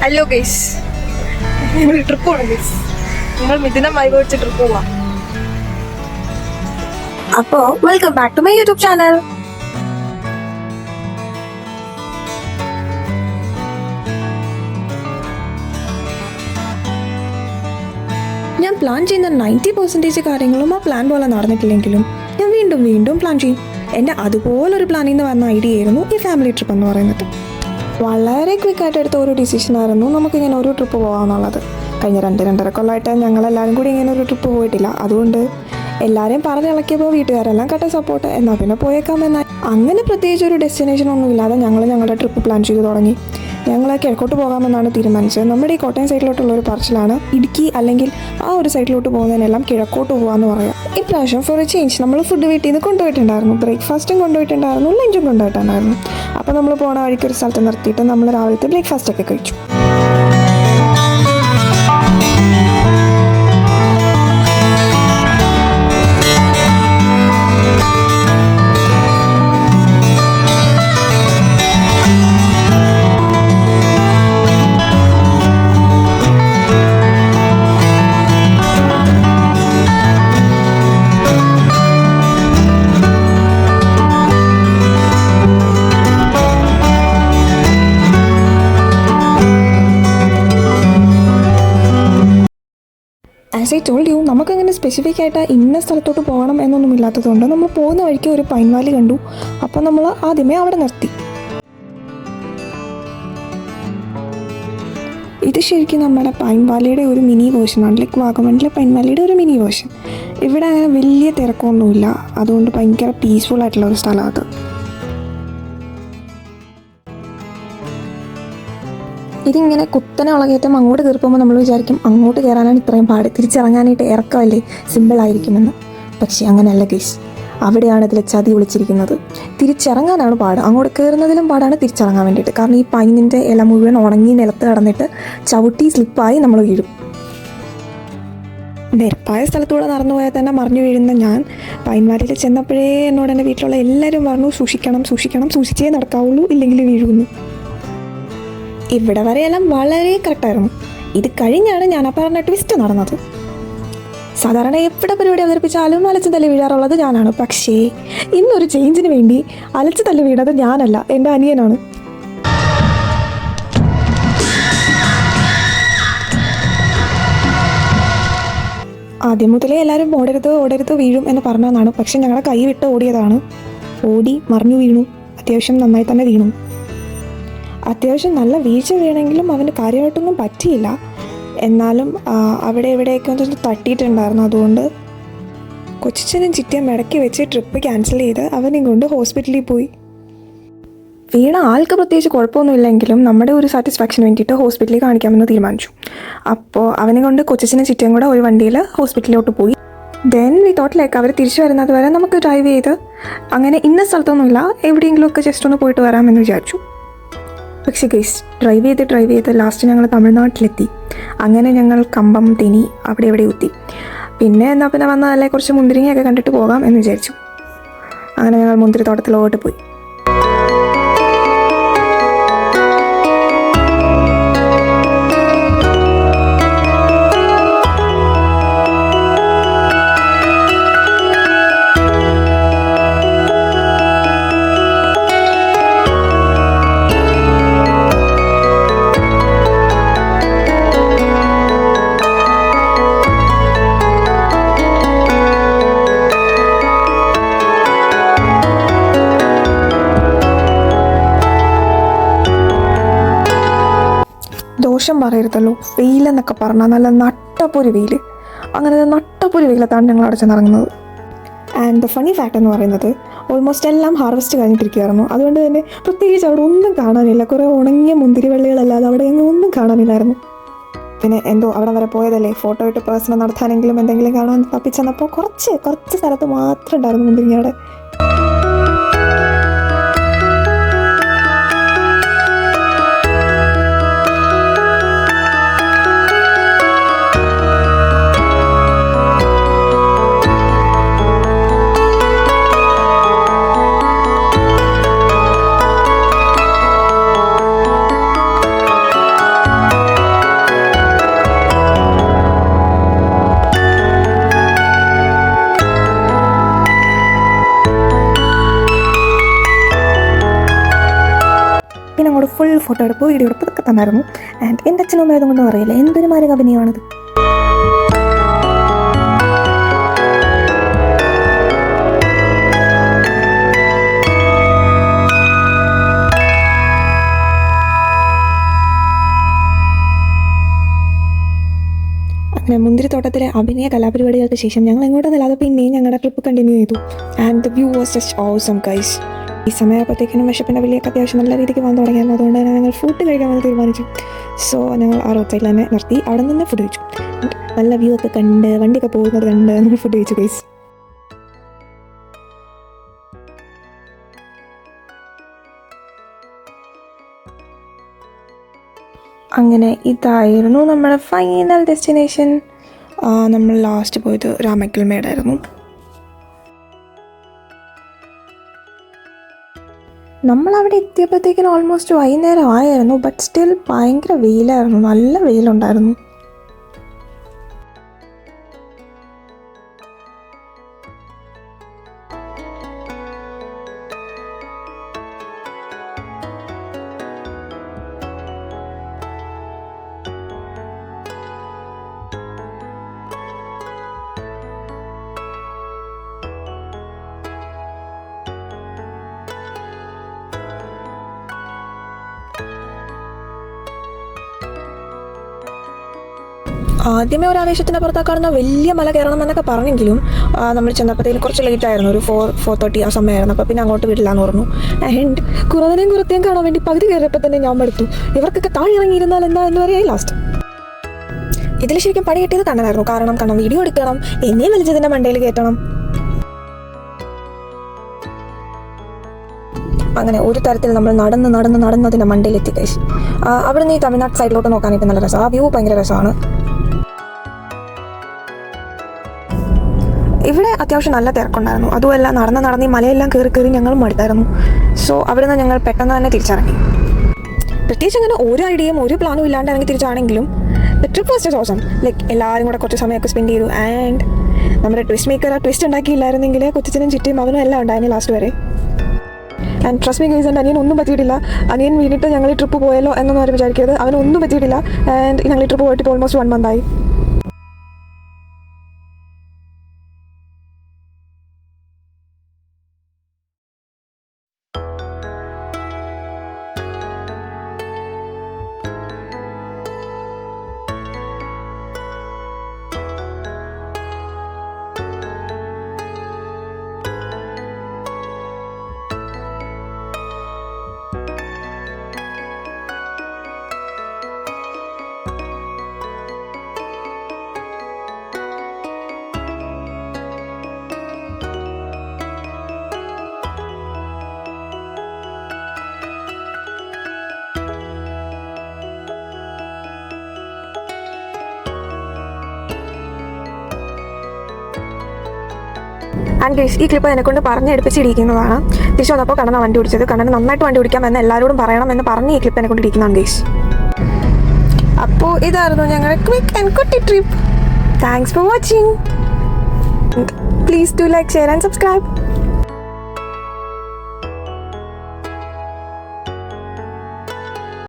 Hello guys, trip പോകണം guys. നിങ്ങൾ മിഥുനമായി പോയിട്ട് ട്രിപ്പ് പോവാം. അപ്പോ welcome back to my YouTube channel. ഞാൻ പ്ലാൻ ചെയ്യുന്ന 90% കാര്യങ്ങളും ആ പ്ലാൻ പോലെ നടന്നിട്ടില്ലെങ്കിലും ഞാൻ വീണ്ടും വീണ്ടും പ്ലാൻ ചെയ്യും. എൻ്റെ അതുപോലൊരു പ്ലാനിൽ നിന്ന് വന്ന ഐഡിയ ആയിരുന്നു ഈ ഫാമിലി ട്രിപ്പ് എന്ന് പറയുന്നത്. വളരെ ക്വിക്കായിട്ട് എടുത്ത ഒരു ഡിസിഷനായിരുന്നു നമുക്കിങ്ങനെ ഒരു ട്രിപ്പ് പോകാമെന്നുള്ളത്. കഴിഞ്ഞ 2-2.5 കൊല്ലമായിട്ട് ഞങ്ങളെല്ലാവരും കൂടി ഇങ്ങനെ ഒരു ട്രിപ്പ് പോയിട്ടില്ല. അതുകൊണ്ട് എല്ലാവരെയും പറഞ്ഞിളക്കിയപ്പോൾ വീട്ടുകാരെല്ലാം കട്ട സപ്പോർട്ട്, എന്നാൽ പിന്നെ പോയേക്കാമെന്നാൽ അങ്ങനെ പ്രത്യേകിച്ച് ഒരു ഡെസ്റ്റിനേഷൻ ഒന്നും ഇല്ലാതെ ഞങ്ങളുടെ ട്രിപ്പ് പ്ലാൻ ചെയ്ത് തുടങ്ങി. ഞങ്ങൾ കിഴക്കോട്ട് പോകാമെന്നാണ് തീരുമാനിച്ചത്. നമ്മുടെ ഈ കോട്ടയം സൈഡിലോട്ടുള്ള ഒരു പറച്ചിലാണ് ഇടുക്കി അല്ലെങ്കിൽ ആ ഒരു സൈഡിലോട്ട് പോകുന്നതിനെല്ലാം കിഴക്കോട്ട് പോകാമെന്ന് പറയാം. ഇപ്രാവശ്യം ഫോർ എ ചേഞ്ച് നമ്മൾ ഫുഡ് വീട്ടിൽ നിന്ന് കൊണ്ടുപോയിട്ടുണ്ടായിരുന്നു. ബ്രേക്ക്ഫാസ്റ്റും കൊണ്ടുപോയിട്ടുണ്ടായിരുന്നു, ലഞ്ചും കൊണ്ടുപോയിട്ടുണ്ടായിരുന്നു. അപ്പോൾ നമ്മൾ പോണ വഴിക്ക് ഒരു സ്ഥലത്ത് നിർത്തിയിട്ട് നമ്മൾ രാവിലത്തെ ബ്രേക്ക്ഫാസ്റ്റൊക്കെ കഴിച്ചു. ആസ് ഐ ടോൾഡ് യു, നമുക്കങ്ങനെ സ്പെസിഫിക് ആയിട്ട് ഇന്ന സ്ഥലത്തോട്ട് പോകണം എന്നൊന്നും ഇല്ലാത്തതുകൊണ്ട് നമ്മൾ പോകുന്ന വഴിക്ക് ഒരു പൈൻ വാലി കണ്ടു. അപ്പോൾ നമ്മൾ ആദ്യമേ അവിടെ നിർത്തി. ഇത് ശരിക്കും നമ്മുടെ പൈൻ വാലിയുടെ ഒരു മിനി വേർഷനാണ്. ലൈക്ക് വാഗമണിലെ പൈൻ വാലിയുടെ ഒരു മിനി വേർഷൻ. ഇവിടെ അങ്ങനെ വലിയ തിരക്കൊന്നുമില്ല, അതുകൊണ്ട് ഭയങ്കര പീസ്ഫുൾ ആയിട്ടുള്ള ഒരു സ്ഥലമാണ് അത്. ഇതിങ്ങനെ കുത്തനെ ഉളകേറ്റം അങ്ങോട്ട് കയറിപ്പോകുമ്പോൾ നമ്മൾ വിചാരിക്കും അങ്ങോട്ട് കയറാനാണ് ഇത്രയും പാട്, തിരിച്ചിറങ്ങാനായിട്ട് ഇറക്കമല്ലേ സിമ്പിളായിരിക്കുമെന്ന്. പക്ഷേ അങ്ങനെയല്ല ഗൈസ്, അവിടെയാണ് ഇതിൽ ചതി വിളിച്ചിരിക്കുന്നത്. തിരിച്ചിറങ്ങാനാണ് പാട്, അങ്ങോട്ട് കയറുന്നതിലും പാടാണ് തിരിച്ചിറങ്ങാൻ വേണ്ടിയിട്ട്. കാരണം ഈ പൈനിൻ്റെ ഇല മുഴുവൻ ഉണങ്ങി നിലത്ത് കടന്നിട്ട് ചവിട്ടി സ്ലിപ്പായി നമ്മൾ വീഴും. നിരപ്പായ സ്ഥലത്തൂടെ നടന്നു പോയാൽ തന്നെ മറിഞ്ഞു വീഴുന്ന ഞാൻ പൈൻ വാലിയിൽ ചെന്നപ്പോഴേ എന്നോട് എൻ്റെ വീട്ടിലുള്ള എല്ലാവരും പറഞ്ഞു സൂക്ഷിക്കണം സൂക്ഷിക്കണം, സൂക്ഷിച്ചേ നടക്കാവുള്ളൂ, ഇല്ലെങ്കിൽ വീഴുന്നു. ഇവിടെ വരെയെല്ലാം വളരെ കറക്റ്റായിരുന്നു. ഇത് കഴിഞ്ഞാണ് ഞാൻ ആ പറഞ്ഞ ട്വിസ്റ്റ് നടന്നത്. സാധാരണ എവിടെ പരിപാടി അവതരിപ്പിച്ചാലും അലച്ചു തല്ലി വീഴാറുള്ളത് ഞാനാണ്. പക്ഷേ ഇന്നൊരു ചേഞ്ചിന് വേണ്ടി അലച്ചു തല്ലി വീണത് ഞാനല്ല, എൻ്റെ അനിയനാണ്. ആദ്യം മുതലേ എല്ലാവരും ഓടരുത് വീഴും എന്ന് പറഞ്ഞതാണ്. പക്ഷെ ഞങ്ങളുടെ കൈ വിട്ട് ഓടിയതാണ്. ഓടി മറിഞ്ഞു വീണു. അത്യാവശ്യം നന്നായി തന്നെ വീണു. അത്യാവശ്യം നല്ല വീഴ്ച വീണെങ്കിലും അവന് കാര്യമായിട്ടൊന്നും പറ്റിയില്ല. എന്നാലും അവിടെ എവിടെയൊക്കെ ഒന്ന് തട്ടിയിട്ടുണ്ടായിരുന്നു. അതുകൊണ്ട് കൊച്ചിനും ചിറ്റിയും ഇടയ്ക്ക് വെച്ച് ട്രിപ്പ് ക്യാൻസൽ ചെയ്ത് അവനെയും കൊണ്ട് ഹോസ്പിറ്റലിൽ പോയി. വീണ ആൾക്ക് പ്രത്യേകിച്ച് കുഴപ്പമൊന്നുമില്ലെങ്കിലും നമ്മുടെ ഒരു സാറ്റിസ്ഫാക്ഷന് വേണ്ടിയിട്ട് ഹോസ്പിറ്റലിൽ കാണിക്കാമെന്ന് തീരുമാനിച്ചു. അപ്പോൾ അവനെ കൊണ്ട് കൊച്ചിനും ചിറ്റിയും കൂടെ ഒരു വണ്ടിയിൽ ഹോസ്പിറ്റലിലോട്ട് പോയി. ദെൻ വി തോട്ട് ലൈക്ക് അവർ തിരിച്ചു വരുന്നത് വരെ നമുക്ക് ഡ്രൈവ് ചെയ്ത് അങ്ങനെ ഇന്ന സ്ഥലത്തൊന്നുമില്ല, എവിടെയെങ്കിലുമൊക്കെ ജസ്റ്റ് ഒന്ന് പോയിട്ട് വരാമെന്ന് വിചാരിച്ചു. പക്ഷേ ഗൈസ്, ഡ്രൈവ് ചെയ്ത് ലാസ്റ്റ് ഞങ്ങൾ തമിഴ്നാട്ടിലെത്തി. അങ്ങനെ ഞങ്ങൾ കമ്പം, തെനി അവിടെ എവിടെ എത്തി. പിന്നെ വന്നതല്ലേ കുറച്ച് മുന്തിരിങ്ങയൊക്കെ കണ്ടിട്ട് പോകാം എന്ന് വിചാരിച്ചു. അങ്ങനെ ഞങ്ങൾ മുന്തിരി തോട്ടത്തിലോട്ട് പോയി. ദോഷം പറയരുതല്ലോ, വെയിലെന്നൊക്കെ പറഞ്ഞാൽ നല്ല നട്ടപ്പൊരു വെയിൽ. അങ്ങനെ നട്ടപ്പൊരു വെയിലത്താണ് ഞങ്ങൾ അവിടെ ചെന്നിറങ്ങുന്നത്. ആൻഡ് ദ ഫണി ഫാക്ട് എന്ന് പറയുന്നത് ഓൾമോസ്റ്റ് എല്ലാം ഹാർവെസ്റ്റ് കഴിഞ്ഞിട്ടിരിക്കുകയായിരുന്നു. അതുകൊണ്ട് തന്നെ പ്രത്യേകിച്ച് അവിടെ ഒന്നും കാണാനില്ല. കുറേ ഉണങ്ങിയ മുന്തിരി വള്ളികളല്ലാതെ അവിടെ ഒന്നും കാണാനില്ലായിരുന്നു. പിന്നെ എന്തോ അവിടെ വരെ പോയതല്ലേ, ഫോട്ടോ ഇട്ട് പേഴ്സണൽ നടത്താനെങ്കിലും എന്തെങ്കിലും കാണാൻ തപ്പിച്ചെന്നപ്പോൾ കുറച്ച് സ്ഥലത്ത് മാത്രം ഉണ്ടായിരുന്നു മുന്തിരിങ്ങയുടെ. ഫോട്ടോ എടുപ്പ്, വീഡിയോ എടുപ്പ് ഇതൊക്കെ തന്നായിരുന്നു. ആൻഡ് എൻ്റെ അച്ഛനും അമ്മ ആയതുകൊണ്ടും അറിയില്ല എന്തൊരു മാരക അഭിനയമാണിത്. അങ്ങനെ മുന്തിരിത്തോട്ടത്തിലെ അഭിനയ കലാപരിപാടികൾക്ക് ശേഷം ഞങ്ങൾ എങ്ങോട്ടൊന്നുമില്ലാതെ പിന്നെയും ഞങ്ങളുടെ ട്രിപ്പ് കണ്ടിന്യൂ ചെയ്തു. And the view was just awesome guys. ഈ സമയമാകുമ്പോഴത്തേക്കിനും വിശപ്പിൻ്റെ വലിയൊക്കെ അത്യാവശ്യം നല്ല രീതിക്ക് വന്നു തുടങ്ങിയായിരുന്നു. അതുകൊണ്ട് തന്നെ ഞങ്ങൾ ഫുഡ് കഴിക്കാമെന്ന് തീരുമാനിച്ചു. സോ ഞങ്ങൾ ആ റോഡ് സൈഡിൽ തന്നെ നിർത്തി അവിടെ നിന്ന് ഫുഡ് കഴിച്ചു. നല്ല വ്യൂ ഒക്കെ കണ്ട് വണ്ടിയൊക്കെ പോകുന്നത് കണ്ട് നമ്മൾ ഫുഡ് കഴിച്ചു ഗൈസ്. അങ്ങനെ ഇതായിരുന്നു നമ്മുടെ ഫൈനൽ ഡെസ്റ്റിനേഷൻ. നമ്മൾ ലാസ്റ്റ് പോയത് രാമക്കൽമേടായിരുന്നു. നമ്മളവിടെ എത്തിയപ്പോഴത്തേക്കിനും ഓൾമോസ്റ്റ് വൈകുന്നേരം ആയിരുന്നു. ബട്ട് സ്റ്റിൽ ഭയങ്കര വെയിലായിരുന്നു, നല്ല വെയിലുണ്ടായിരുന്നു. ആദ്യമേ ഒരു ആവേശത്തിൻ്റെ പുറത്താ കാണുന്ന വലിയ മല കയറണം എന്നൊക്കെ പറഞ്ഞെങ്കിലും നമ്മൾ ചെന്നപ്പോഴത്തേക്കും കുറച്ച് ലേറ്റ് ആയിരുന്നു. ഒരു 4:30 ആ സമയമായിരുന്നു. അപ്പോൾ പിന്നെ അങ്ങോട്ട് വിടില്ലാന്ന് പറഞ്ഞു. ആൻഡ് കുറത്തേയും കാണാൻ വേണ്ടി പകുതി കയറിയപ്പോൾ തന്നെ ഞാൻ എടുത്തു. ഇവർക്കൊക്കെ താഴെ ഇറങ്ങിയിരുന്നാൽ എന്താ എന്ന് പറയായി ലാസ്റ്റ്. ഇതിൽ ശരിക്കും പണി കിട്ടിയത് കണ്ണനായിരുന്നു. കാരണം വീഡിയോ എടുക്കണം, എന്നെയും വലിച്ചതിൻ്റെ മണ്ടയിൽ കയറ്റണം. അങ്ങനെ ഒരു തരത്തിൽ നമ്മൾ നടന്നതിൻ്റെ മണ്ടയിലെത്തി കഴിച്ചു. അവിടെ നിന്ന് ഈ തമിഴ്നാട് സൈഡിലോട്ട് നോക്കാനായിട്ട് നല്ല രസമാണ്. ആ വ്യൂ ഭയങ്കര രസമാണ്. ഇവിടെ അത്യാവശ്യം നല്ല തിരക്കുണ്ടായിരുന്നു. അതുമല്ല നടന്ന് ഈ മലയെല്ലാം കയറി ഞങ്ങൾ മടുത്തായിരുന്നു. സോ അവിടെ നിന്ന് ഞങ്ങൾ പെട്ടെന്ന് തന്നെ തിരിച്ചിറങ്ങി. പ്രത്യേകിച്ച് അങ്ങനെ ഒരു ഐഡിയയും ഒരു പ്ലാനും ഇല്ലാണ്ട് ഇറങ്ങി തിരിച്ചാണെങ്കിലും trip was just awesome. Like എല്ലാവരും കൂടെ കുറച്ച് സമയമൊക്കെ സ്പെൻഡ് ചെയ്തു. ആൻഡ് നമ്മുടെ ട്വിസ്റ്റ് മേക്കർ ആ ട്വിസ്റ്റ് ഉണ്ടാക്കിയില്ലായിരുന്നെങ്കിൽ കൊച്ചിനും ചുറ്റിയും അവനും എല്ലാം ഉണ്ടായിരുന്നു ലാസ്റ്റ് വരെ. ആൻഡ് ട്രസ്റ്റ് മീ ഗൈസ്, എൻ്റെ അനിയൻ ഒന്നും പറ്റിയിട്ടില്ല. അനിയൻ വീണിട്ട് ഞങ്ങൾ ഈ ട്രിപ്പ് പോയല്ലോ എന്നൊന്നും ആരും വിചാരിക്കരുത്. അവനൊന്നും പറ്റിയിട്ടില്ല. ആൻഡ് ഞങ്ങൾ ഈ ട്രിപ്പ് പോയിട്ട് ഓൾമോസ്റ്റ് 1 month ആയി. ആൻഡ് ഗൈസ്, ഈ ക്ലിപ്പ് എന്നെക്കൊണ്ട് പറഞ്ഞെടുപ്പിച്ചിരിക്കുന്നതാണ്. തിരിച്ചു വന്നപ്പോൾ കണ്ണന വണ്ടി ഓടിച്ചത്. കണ്ണന് നന്നായിട്ട് വണ്ടി ഓടിക്കാം എന്ന് എല്ലാവരോടും പറയണമെന്ന് പറഞ്ഞ് ഈ ക്ലിപ്പ് എന്നെക്കൊണ്ട് ഇരിക്കുന്നതാണ് ഗൈസ്. അപ്പോൾ ഇതായിരുന്നു ഞങ്ങളുടെ ക്വിക്ക് ആൻഡ് കുട്ടി trip. Thanks for watching. Please do like, share and subscribe.